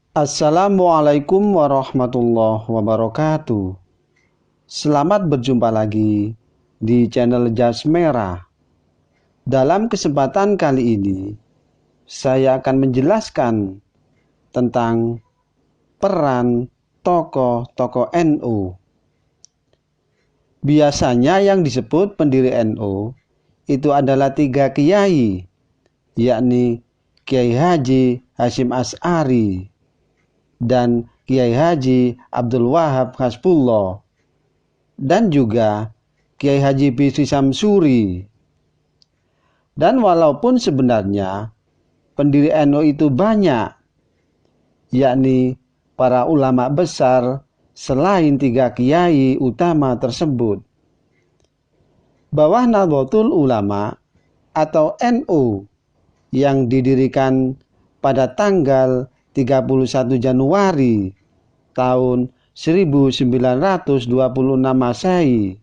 Assalamualaikum warahmatullahi wabarakatuh. Selamat berjumpa lagi di channel Jas Merah. Dalam kesempatan kali ini, saya akan menjelaskan tentang peran tokoh-tokoh NU. Biasanya yang disebut pendiri NU itu adalah 3 kiai, yakni Kiai Haji Hasyim Asy'ari dan Kiai Haji Abdul Wahab Hasbullah, dan juga Kiai Haji Bisri Samsuri. Dan walaupun sebenarnya pendiri NU itu banyak, yakni para ulama besar selain 3 kiai utama tersebut, bahwa Nahdlatul Ulama atau NU yang didirikan pada tanggal 31 Januari tahun 1926 Masehi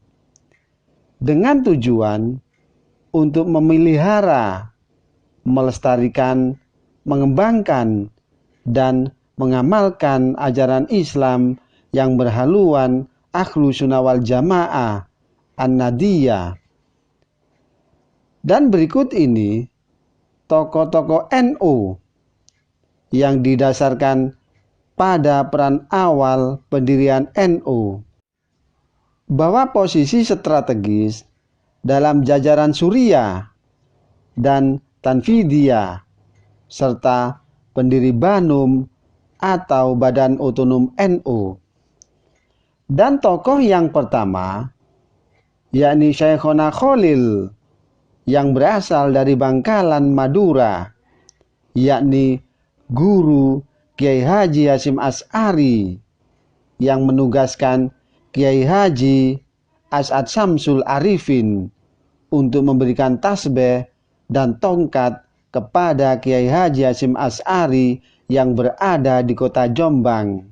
dengan tujuan untuk memelihara, melestarikan, mengembangkan, dan mengamalkan ajaran Islam yang berhaluan Ahlus Sunnah wal Jamaah An-Nadiyah. Dan berikut ini tokoh-tokoh NU yang didasarkan pada peran awal pendirian NU, bahwa posisi strategis dalam jajaran Suriah dan Tanfidiyah serta pendiri Banum atau Badan Otonom NU. Dan tokoh yang pertama yakni Syekhona Khalil yang berasal dari Bangkalan, Madura, yakni Guru Kiai Haji Hasyim Asy'ari yang menugaskan Kiai Haji As'ad Syamsul Arifin untuk memberikan tasbih dan tongkat kepada Kiai Haji Hasyim Asy'ari yang berada di kota Jombang.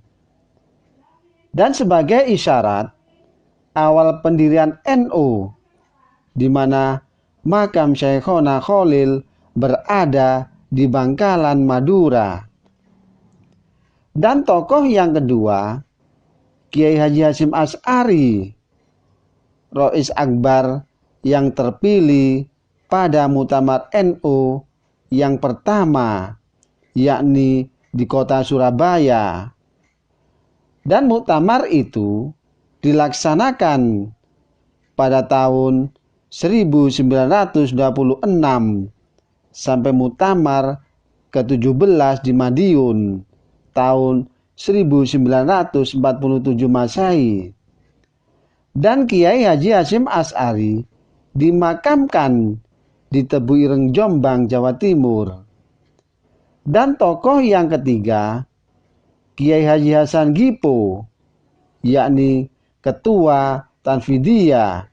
Dan sebagai isyarat awal pendirian NU, di mana makam Syekhona Khalil berada di Bangkalan, Madura. Dan tokoh yang kedua, Kiai Haji Hasyim Asy'ari, Rois Akbar yang terpilih pada Muktamar NU yang pertama, yakni di kota Surabaya. Dan muktamar itu dilaksanakan pada tahun 1926 sampai muktamar ke-17 di Madiun tahun 1947 Masehi. Dan Kiai Haji Hasyim Asy'ari dimakamkan di Tebu Ireng, Jombang, Jawa Timur. Dan tokoh yang ketiga, Kiai Haji Hasan Gippo, yakni Ketua Tanfidiyah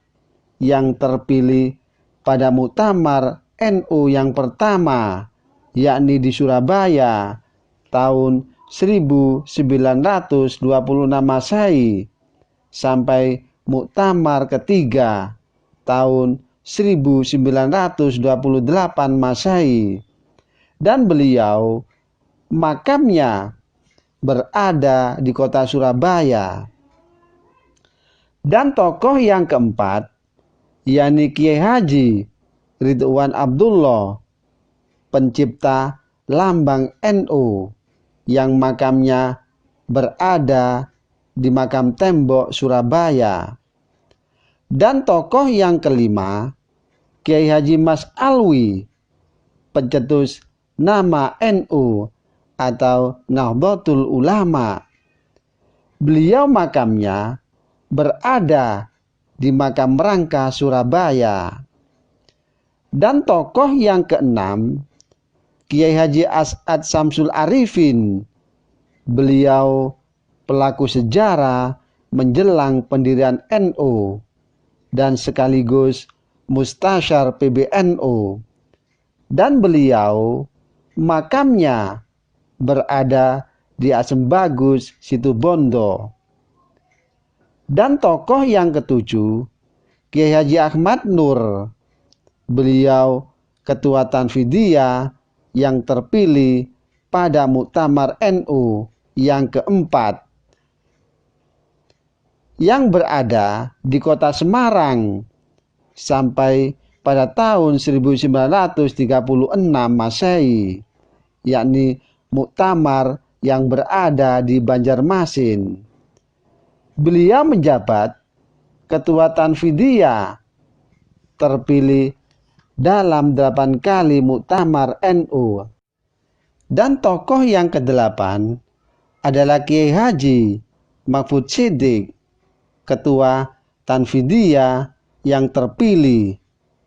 yang terpilih pada muktamar NU yang pertama, yakni di Surabaya tahun 1926 Masehi sampai muktamar ketiga tahun 1928 Masehi. Dan beliau makamnya berada di kota Surabaya. Dan tokoh yang keempat, yakni Kiai Haji Ridwan Abdullah, pencipta lambang NU yang makamnya berada di Makam Tembok, Surabaya. Dan tokoh yang kelima, Kiai Haji Mas Alwi, pencetus nama NU atau Nahdlatul Ulama. Beliau makamnya berada di Makam Rangka, Surabaya. Dan tokoh yang keenam, Kiai Haji As'ad Syamsul Arifin. Beliau pelaku sejarah menjelang pendirian NU dan sekaligus mustasyar PBNU. Dan beliau makamnya berada di Asembagus, Situbondo. Dan tokoh yang ketujuh, Kiai Haji Ahmad Nur. Beliau Ketua Tanfidiyah yang terpilih pada Muktamar NU yang keempat, yang berada di kota Semarang sampai pada tahun 1936 Masehi, yakni muktamar yang berada di Banjarmasin. Beliau menjabat Ketua Tanfidiyah, terpilih dalam 8 kali muktamar NU. Dan tokoh yang ke-8 adalah Kiai Haji Mahfud Siddiq, Ketua Tanfidiyah yang terpilih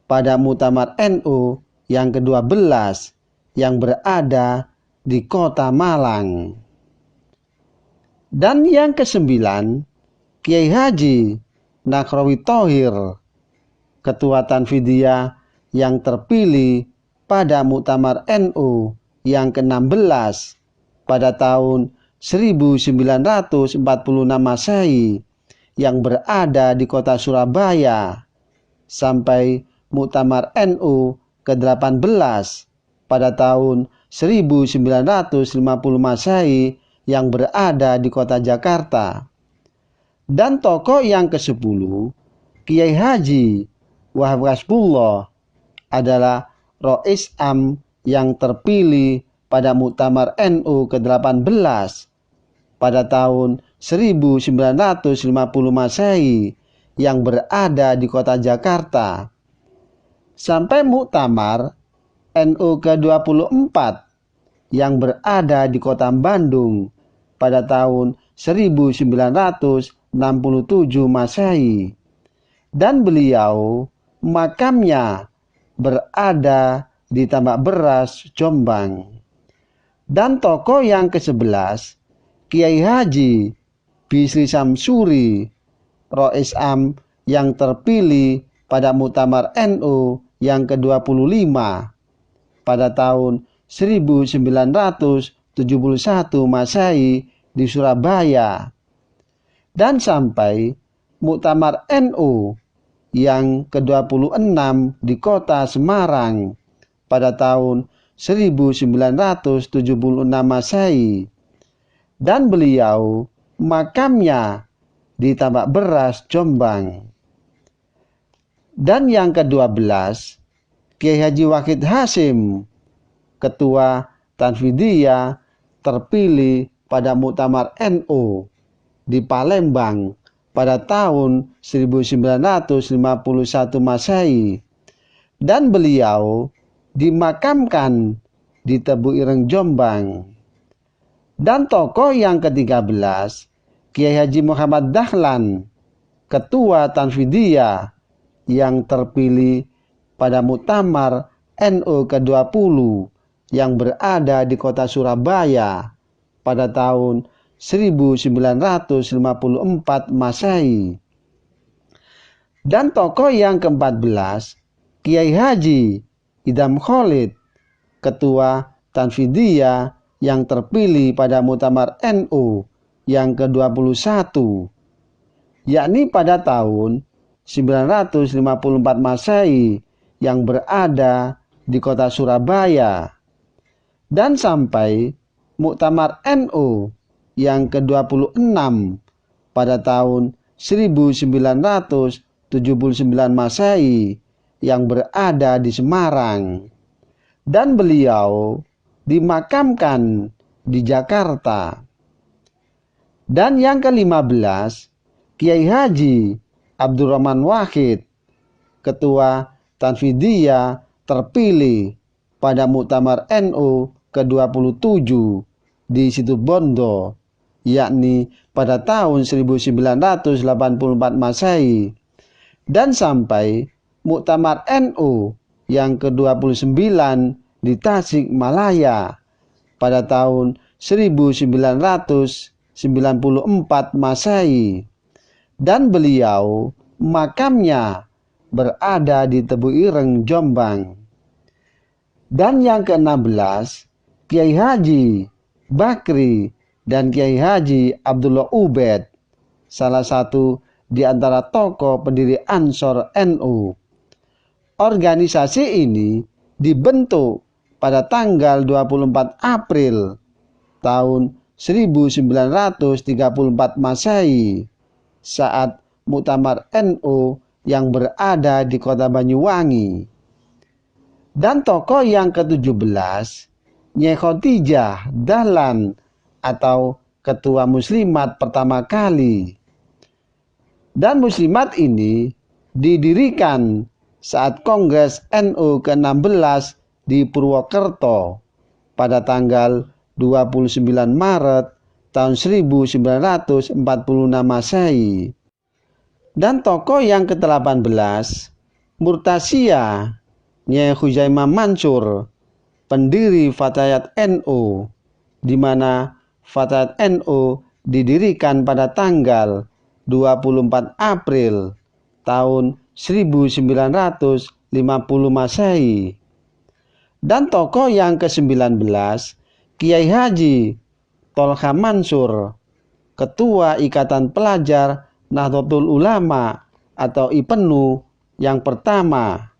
pada muktamar NU yang ke-12 yang berada di kota Malang. Dan yang ke-9, Kiai Haji Nakhrawi Thohir, Ketua Tanfidiyah yang terpilih pada muktamar NU yang ke-16 pada tahun 1946 Masehi yang berada di kota Surabaya sampai muktamar NU ke-18 pada tahun 1950 Masehi yang berada di kota Jakarta. Dan tokoh yang ke-10, Kiai Haji Wahab Hasbullah, adalah Rois Am yang terpilih pada muktamar NU ke-18 pada tahun 1950 Masehi yang berada di kota Jakarta, sampai muktamar NU ke-24 yang berada di kota Bandung pada tahun 1967 Masehi, dan beliau makamnya berada di Tambak Beras, Jombang. Dan tokoh yang ke-11, Kiai Haji Bisri Samsuri, Rois Am yang terpilih pada muktamar NU yang ke-25 pada tahun 1971 Masehi di Surabaya, dan sampai muktamar NU yang ke-26 di kota Semarang pada tahun 1976 Masehi, dan beliau makamnya di Tambak Beras, Jombang. Dan yang ke-12, Kiai Haji Wahid Hasyim, Ketua Tanfidiyah terpilih pada muktamar NU di Palembang pada tahun 1951 Masehi, dan beliau dimakamkan di Tebu Ireng, Jombang. Dan tokoh yang ke-13, Kiai Haji Muhammad Dahlan, Ketua Tanfidiyah yang terpilih pada muktamar NU ke-20 yang berada di kota Surabaya pada tahun 1954 Masehi. Dan tokoh yang ke-14, Kiai Haji Idham Khalid, Ketua Tanfidiyah yang terpilih pada muktamar NU yang ke-21, yakni pada tahun 1954 Masehi yang berada di kota Surabaya, dan sampai muktamar NU yang ke-26 pada tahun 1979 Masehi yang berada di Semarang, dan beliau dimakamkan di Jakarta. Dan yang ke-15, Kiai Haji Abdurrahman Wahid, Ketua Tanfidiyah terpilih pada muktamar NU ke-27 di Situbondo, yakni pada tahun 1984 Masehi, dan sampai muktamar NU yang ke-29 di Tasikmalaya pada tahun 1994 Masehi, dan beliau makamnya berada di Tebu Ireng, Jombang. Dan yang ke-16, Kiai Haji Bakri dan Kiai Haji Abdullah Ubed, salah satu di antara tokoh pendiri Ansor NU. Organisasi ini dibentuk pada tanggal 24 April tahun 1934 Masehi saat Muktamar NU yang berada di kota Banyuwangi. Dan tokoh yang ke-17, Nyai Khotijah Dahlan atau Ketua Muslimat pertama kali. Dan Muslimat ini didirikan saat Kongres NU ke-16 di Purwokerto pada tanggal 29 Maret tahun 1946 Masehi. Dan tokoh yang ke-18, Murtasiyah Nyai Khuzaimah Mansur, pendiri Fatayat NU, di mana Fatayat NU didirikan pada tanggal 24 April tahun 1950 Masehi. Dan tokoh yang ke-19, Kiai Haji Tolha Mansur, Ketua Ikatan Pelajar Nahdlatul Ulama atau IPENU yang pertama.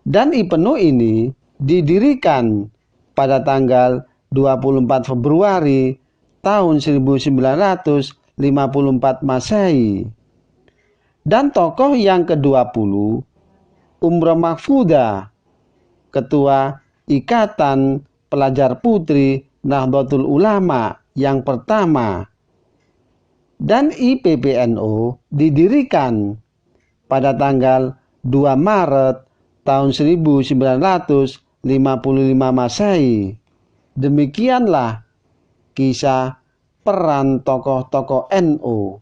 Dan IPENU ini didirikan pada tanggal 24 Februari tahun 1954 Masehi. Dan tokoh yang ke-20, Umroh Mahfudah, Ketua Ikatan Pelajar Putri Nahdlatul Ulama yang pertama. Dan IPPNU didirikan pada tanggal 2 Maret tahun 1955 Masehi. Demikianlah kisah peran tokoh-tokoh NU.